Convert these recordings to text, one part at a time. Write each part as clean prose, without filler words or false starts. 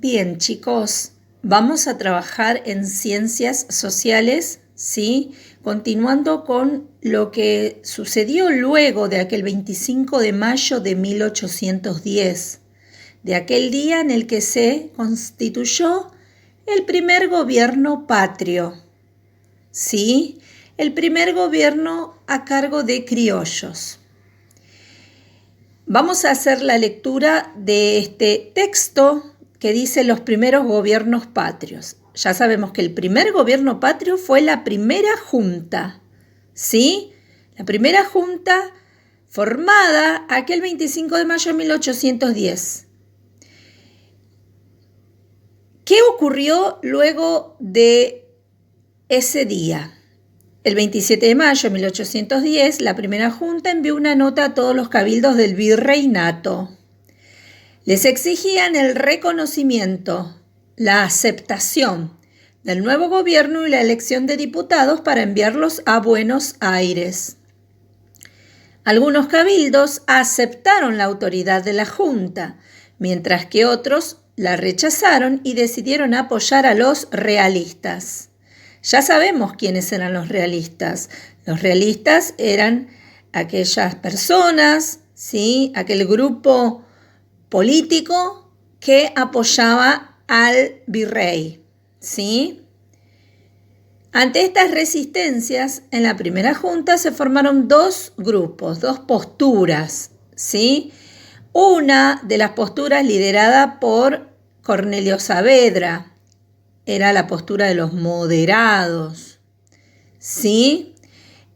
Bien, chicos, vamos a trabajar en ciencias sociales, ¿sí? Continuando con lo que sucedió luego de aquel 25 de mayo de 1810, de aquel día en el que se constituyó el primer gobierno patrio, ¿sí? El primer gobierno a cargo de criollos. Vamos a hacer la lectura de este texto que dice los primeros gobiernos patrios. Ya sabemos que el primer gobierno patrio fue la primera junta, ¿sí? La primera junta formada aquel 25 de mayo de 1810. ¿Qué ocurrió luego de ese día? El 27 de mayo de 1810, la primera junta envió una nota a todos los cabildos del virreinato. Les exigían el reconocimiento, la aceptación del nuevo gobierno y la elección de diputados para enviarlos a Buenos Aires. Algunos cabildos aceptaron la autoridad de la junta, mientras que otros la rechazaron y decidieron apoyar a los realistas. Ya sabemos quiénes eran los realistas. Los realistas eran aquellas personas, ¿sí? Aquel grupo político que apoyaba al virrey, ¿sí? Ante estas resistencias, en la primera junta se formaron dos grupos, dos posturas, ¿sí? Una de las posturas liderada por Cornelio Saavedra, era la postura de los moderados, ¿sí?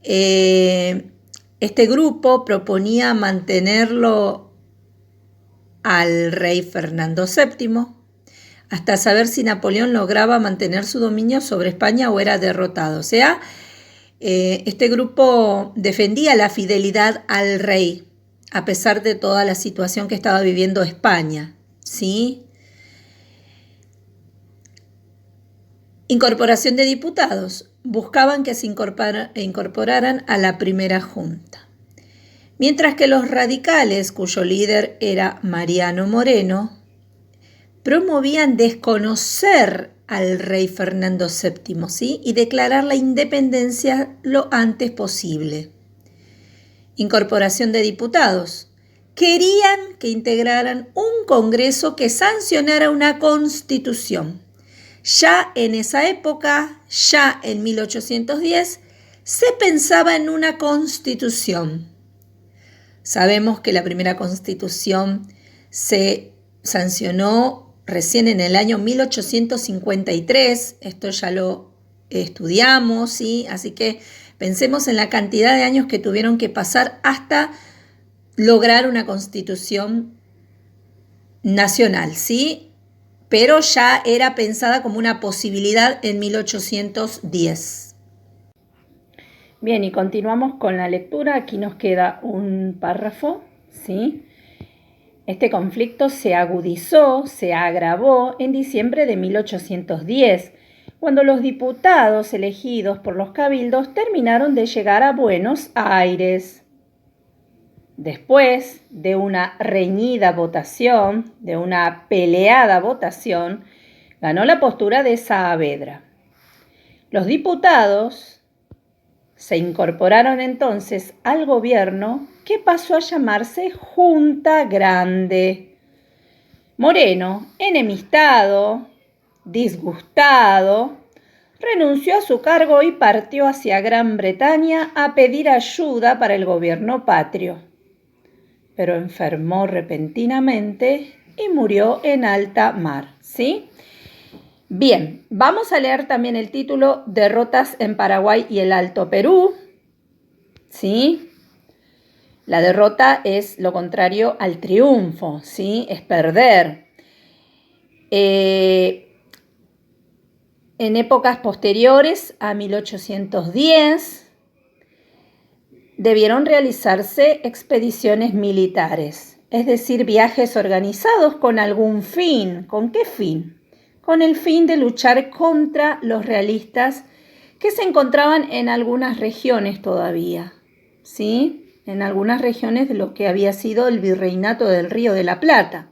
Este grupo proponía mantenerlo al rey Fernando VII hasta saber si Napoleón lograba mantener su dominio sobre España o era derrotado. O sea, este grupo defendía la fidelidad al rey a pesar de toda la situación que estaba viviendo España, ¿sí? Incorporación de diputados. Buscaban que se incorporaran a la primera junta. Mientras que los radicales, cuyo líder era Mariano Moreno, promovían desconocer al rey Fernando VII, ¿sí? Y declarar la independencia lo antes posible. Incorporación de diputados. Querían que integraran un congreso que sancionara una constitución. Ya en esa época, ya en 1810, se pensaba en una constitución. Sabemos que la primera constitución se sancionó recién en el año 1853, esto ya lo estudiamos, ¿sí? Así que pensemos en la cantidad de años que tuvieron que pasar hasta lograr una constitución nacional, ¿sí? Pero ya era pensada como una posibilidad en 1810. Bien, y continuamos con la lectura. Aquí nos queda un párrafo, ¿sí? Este conflicto se agudizó, se agravó en diciembre de 1810, cuando los diputados elegidos por los cabildos terminaron de llegar a Buenos Aires. Después de una reñida votación, de una peleada votación, ganó la postura de Saavedra. Los diputados se incorporaron entonces al gobierno, que pasó a llamarse Junta Grande. Moreno, enemistado, disgustado, renunció a su cargo y partió hacia Gran Bretaña a pedir ayuda para el gobierno patrio. Pero enfermó repentinamente y murió en alta mar, ¿sí? Bien, vamos a leer también el título Derrotas en Paraguay y el Alto Perú, ¿sí? La derrota es lo contrario al triunfo, ¿sí? Es perder. En épocas posteriores a 1810, debieron realizarse expediciones militares, es decir, viajes organizados con algún fin. ¿Con qué fin? Con el fin de luchar contra los realistas que se encontraban en algunas regiones todavía, ¿sí? En algunas regiones de lo que había sido el virreinato del Río de la Plata.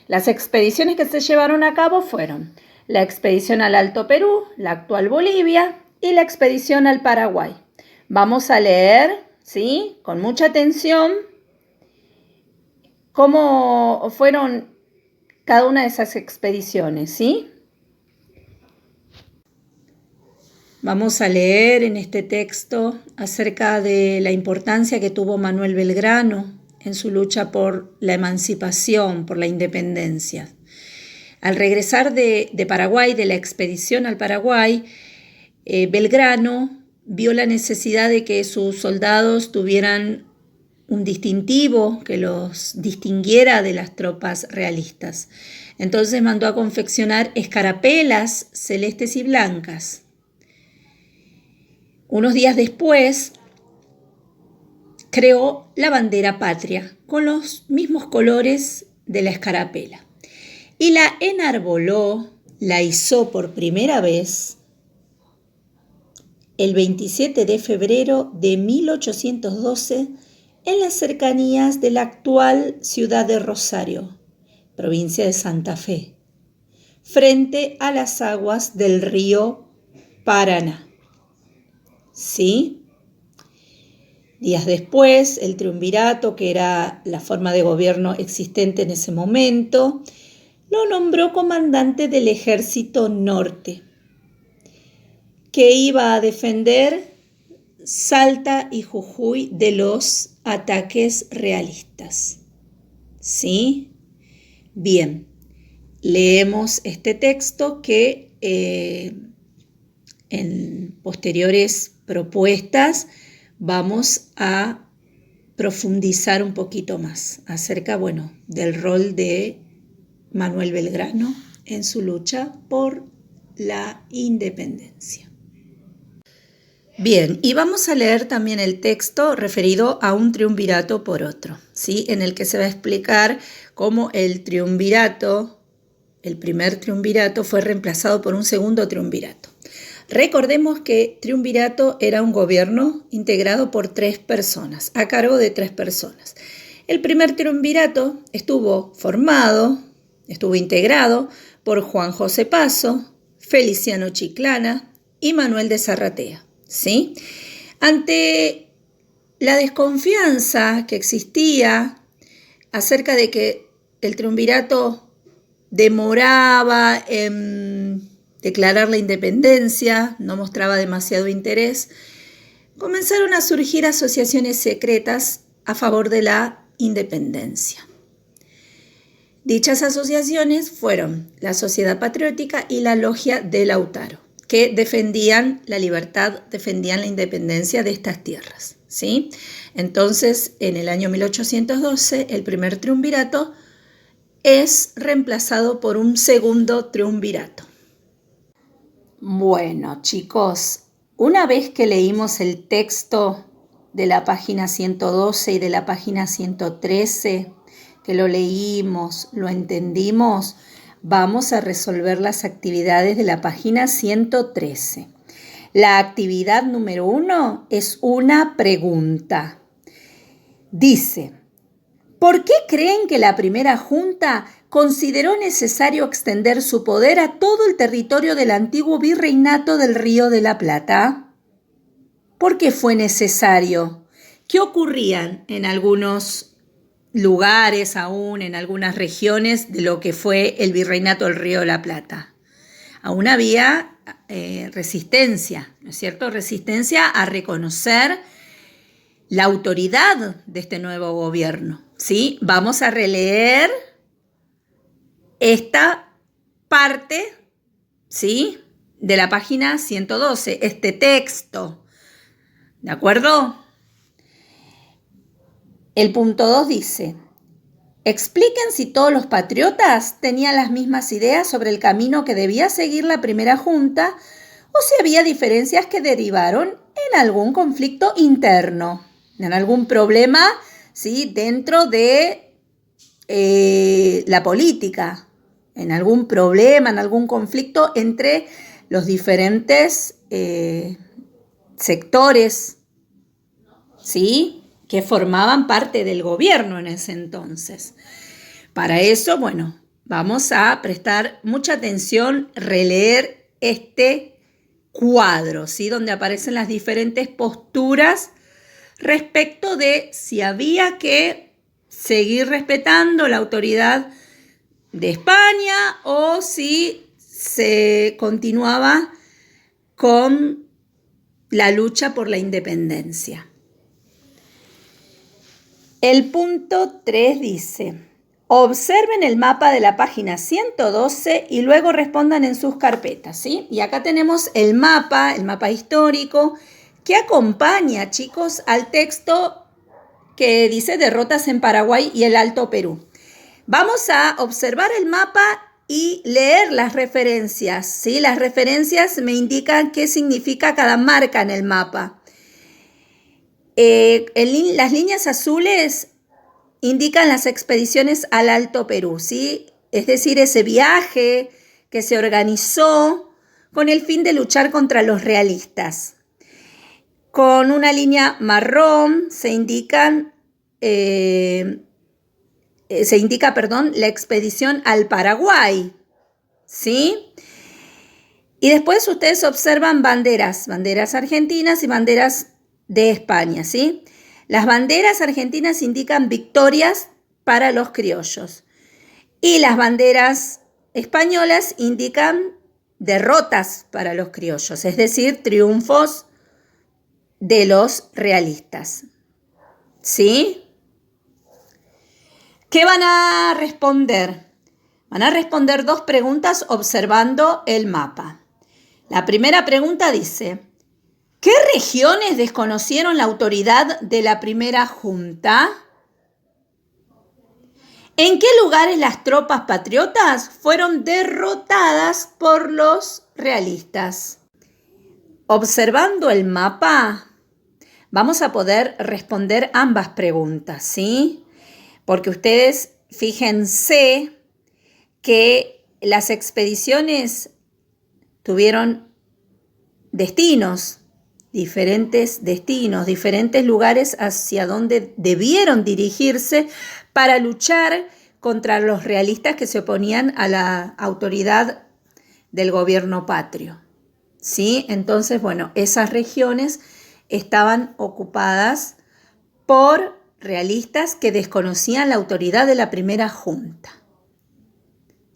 Las expediciones que se llevaron a cabo fueron la expedición al Alto Perú, la actual Bolivia, y la expedición al Paraguay. Vamos a leer, ¿sí?, con mucha atención cómo fueron cada una de esas expediciones, ¿sí? Vamos a leer en este texto acerca de la importancia que tuvo Manuel Belgrano en su lucha por la emancipación, por la independencia. Al regresar de Paraguay, de la expedición al Paraguay, Belgrano vio la necesidad de que sus soldados tuvieran un distintivo que los distinguiera de las tropas realistas. Entonces mandó a confeccionar escarapelas celestes y blancas. Unos días después, creó la bandera patria con los mismos colores de la escarapela y la enarboló, la izó por primera vez el 27 de febrero de 1812 en las cercanías de la actual ciudad de Rosario, provincia de Santa Fe, frente a las aguas del río Paraná. ¿Sí? Días después, el triunvirato, que era la forma de gobierno existente en ese momento, lo nombró comandante del Ejército Norte, que iba a defender Salta y Jujuy de los ataques realistas. ¿Sí? Bien, leemos este texto que en posteriores propuestas vamos a profundizar un poquito más acerca, del rol de Manuel Belgrano en su lucha por la independencia. Bien, y vamos a leer también el texto referido a un triunvirato por otro, ¿sí?, en el que se va a explicar cómo el triunvirato, el primer triunvirato, fue reemplazado por un segundo triunvirato. Recordemos que triunvirato era un gobierno integrado por 3 personas, a cargo de 3 personas. El primer triunvirato estuvo integrado por Juan José Paso, Feliciano Chiclana y Manuel de Zarratea, ¿sí? Ante la desconfianza que existía acerca de que el triunvirato demoraba en declarar la independencia, no mostraba demasiado interés, comenzaron a surgir asociaciones secretas a favor de la independencia. Dichas asociaciones fueron la Sociedad Patriótica y la Logia de Lautaro, que defendían la libertad, defendían la independencia de estas tierras, ¿sí? Entonces, en el año 1812, el primer triunvirato es reemplazado por un segundo triunvirato. Bueno, chicos, una vez que leímos el texto de la página 112 y de la página 113, que lo leímos, lo entendimos, vamos a resolver las actividades de la página 113. La actividad número 1 es una pregunta. Dice: ¿por qué creen que la primera junta consideró necesario extender su poder a todo el territorio del antiguo virreinato del Río de la Plata? ¿Por qué fue necesario? ¿Qué ocurrían en algunos lugares aún, en algunas regiones de lo que fue el virreinato del Río de la Plata? Aún había resistencia, ¿no es cierto? Resistencia a reconocer la autoridad de este nuevo gobierno, ¿sí? Vamos a releer esta parte, ¿sí?, de la página 112, este texto, ¿de acuerdo? El punto 2 dice: expliquen si todos los patriotas tenían las mismas ideas sobre el camino que debía seguir la primera junta o si había diferencias que derivaron en algún conflicto interno, en algún problema, ¿sí?, dentro de la política, en algún problema, en algún conflicto entre los diferentes sectores, ¿sí?, que formaban parte del gobierno en ese entonces. Para eso, Vamos a prestar mucha atención, releer este cuadro, ¿sí? Donde aparecen las diferentes posturas respecto de si había que seguir respetando la autoridad de España o si se continuaba con la lucha por la independencia. El punto 3 dice: observen el mapa de la página 112 y luego respondan en sus carpetas, ¿sí? Y acá tenemos el mapa histórico que acompaña, chicos, al texto que dice derrotas en Paraguay y el Alto Perú. Vamos a observar el mapa y leer las referencias, ¿sí? Las referencias me indican qué significa cada marca en el mapa. Las líneas azules indican las expediciones al Alto Perú, ¿sí? Es decir, ese viaje que se organizó con el fin de luchar contra los realistas. Con una línea marrón se indica, la expedición al Paraguay, ¿sí? Y después ustedes observan banderas argentinas y banderas de España, ¿sí? Las banderas argentinas indican victorias para los criollos y las banderas españolas indican derrotas para los criollos, es decir, triunfos de los realistas, ¿sí? ¿Qué van a responder? Van a responder 2 preguntas observando el mapa. La primera pregunta dice: ¿qué regiones desconocieron la autoridad de la primera junta? ¿En qué lugares las tropas patriotas fueron derrotadas por los realistas? Observando el mapa, vamos a poder responder ambas preguntas, ¿sí? Porque ustedes fíjense que las expediciones tuvieron diferentes destinos, diferentes lugares hacia donde debieron dirigirse para luchar contra los realistas que se oponían a la autoridad del gobierno patrio, ¿sí? Entonces, bueno, esas regiones estaban ocupadas por realistas que desconocían la autoridad de la primera junta,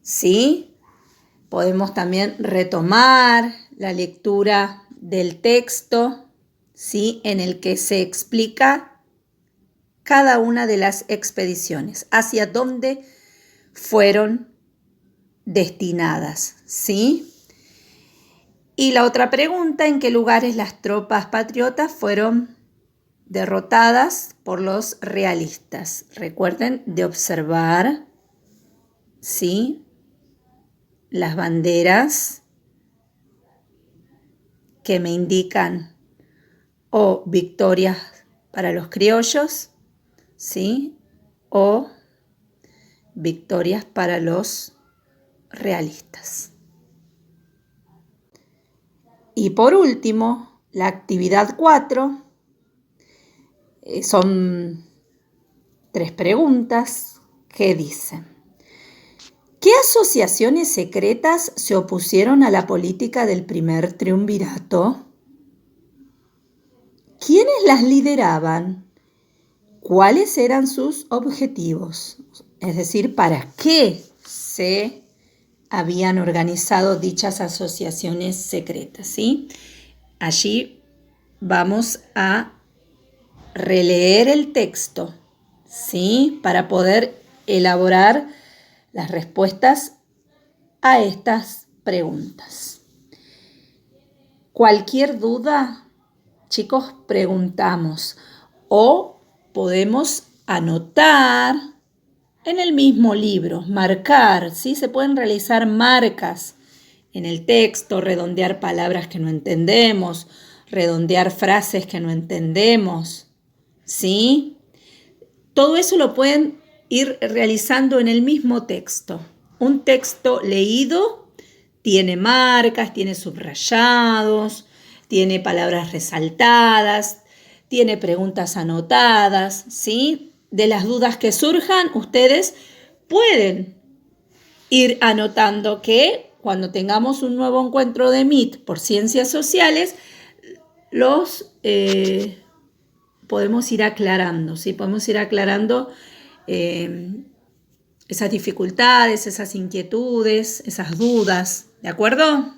¿sí? Podemos también retomar la lectura del texto, ¿sí? En el que se explica cada una de las expediciones, hacia dónde fueron destinadas, ¿sí? Y la otra pregunta: ¿en qué lugares las tropas patriotas fueron derrotadas por los realistas? Recuerden de observar, ¿sí?, las banderas que me indican o victorias para los criollos, ¿sí?, o victorias para los realistas. Y por último, la actividad 4, son 3 preguntas que dicen: ¿qué asociaciones secretas se opusieron a la política del primer triunvirato? ¿Quiénes las lideraban? ¿Cuáles eran sus objetivos? Es decir, ¿para qué se habían organizado dichas asociaciones secretas, ¿sí? Allí vamos a releer el texto, ¿sí?, para poder elaborar las respuestas a estas preguntas. Cualquier duda, chicos, preguntamos o podemos anotar en el mismo libro, marcar, ¿sí? Se pueden realizar marcas en el texto, redondear palabras que no entendemos, redondear frases que no entendemos, ¿sí? Todo eso lo pueden ir realizando en el mismo texto. Un texto leído tiene marcas, tiene subrayados, tiene palabras resaltadas, tiene preguntas anotadas, ¿sí? De las dudas que surjan, ustedes pueden ir anotando que cuando tengamos un nuevo encuentro de MIT por ciencias sociales, los podemos ir aclarando, ¿sí? Podemos ir aclarando esas dificultades, esas inquietudes, esas dudas, ¿de acuerdo?